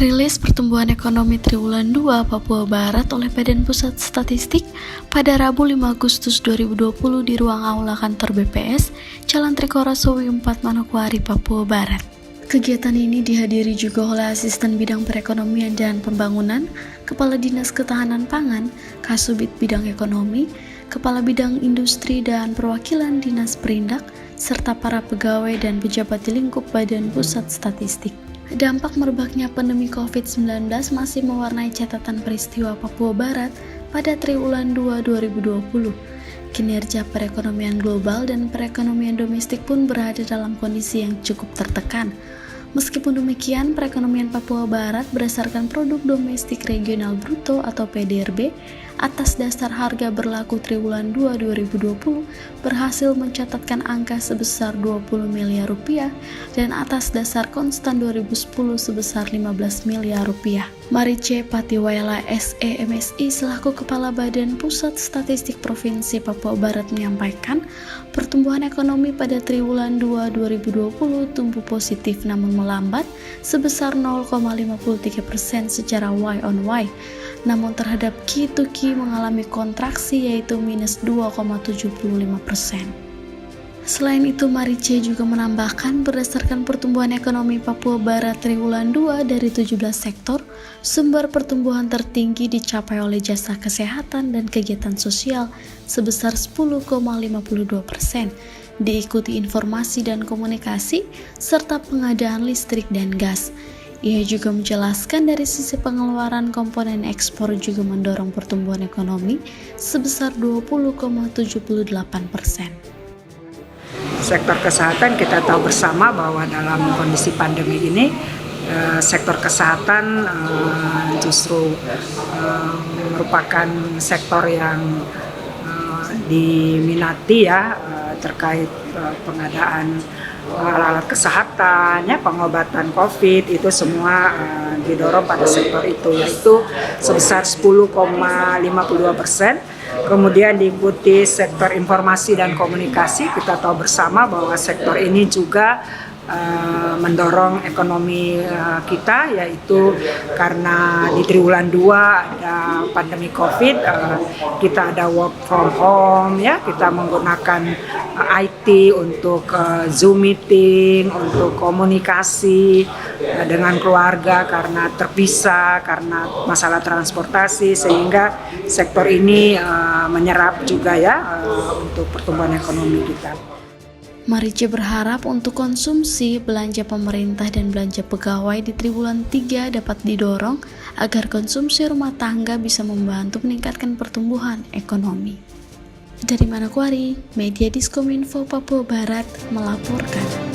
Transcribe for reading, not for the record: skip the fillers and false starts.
Rilis pertumbuhan ekonomi triwulan 2 Papua Barat oleh Badan Pusat Statistik pada Rabu 5 Agustus 2020 di ruang aula kantor BPS, Jalan Trikora Sowi 4 Manokwari, Papua Barat. Kegiatan ini dihadiri juga oleh Asisten Bidang Perekonomian dan Pembangunan, Kepala Dinas Ketahanan Pangan, Kasubit Bidang Ekonomi, Kepala Bidang Industri dan Perwakilan Dinas Perindak, serta para pegawai dan pejabat di lingkup Badan Pusat Statistik. Dampak merebaknya pandemi COVID-19 masih mewarnai catatan peristiwa Papua Barat pada triwulan 2 2020. Kinerja perekonomian global dan perekonomian domestik pun berada dalam kondisi yang cukup tertekan. Meskipun demikian, perekonomian Papua Barat berdasarkan Produk Domestik Regional Bruto atau PDRB atas dasar harga berlaku triwulan 2 2020 berhasil mencatatkan angka sebesar 20 miliar rupiah dan atas dasar konstan 2010 sebesar 15 miliar rupiah. Marice Patiwaela SEMSI selaku Kepala Badan Pusat Statistik Provinsi Papua Barat menyampaikan, pertumbuhan ekonomi pada triwulan 2 2020 tumbuh positif namun melambat sebesar 0,53% secara Y on Y. Namun terhadap Q2Q mengalami kontraksi yaitu minus 2,75%. Selain itu, Marice juga menambahkan berdasarkan pertumbuhan ekonomi Papua Barat triwulan 2 dari 17 sektor, sumber pertumbuhan tertinggi dicapai oleh jasa kesehatan dan kegiatan sosial sebesar 10,52%, diikuti informasi dan komunikasi, serta pengadaan listrik dan gas. Ia juga menjelaskan dari sisi pengeluaran komponen ekspor juga mendorong pertumbuhan ekonomi sebesar 20,78%. Sektor kesehatan kita tahu bersama bahwa dalam kondisi pandemi ini sektor kesehatan justru merupakan sektor yang diminati ya terkait pengadaan alat-alat kesehatan, ya pengobatan COVID itu semua didorong pada sektor itu, yaitu sebesar 10,52%. Kemudian diikuti sektor informasi dan komunikasi. Kita tahu bersama bahwa sektor ini juga mendorong ekonomi kita, yaitu karena di triwulan 2 ada pandemi COVID, kita ada work from home, ya kita menggunakan IT untuk Zoom meeting, untuk komunikasi dengan keluarga karena terpisah, karena masalah transportasi, sehingga sektor ini menyerap juga ya untuk pertumbuhan ekonomi kita. Marice berharap untuk konsumsi, belanja pemerintah dan belanja pegawai di triwulan 3 dapat didorong agar konsumsi rumah tangga bisa membantu meningkatkan pertumbuhan ekonomi. Dari Manokwari, Media Diskominfo Papua Barat melaporkan.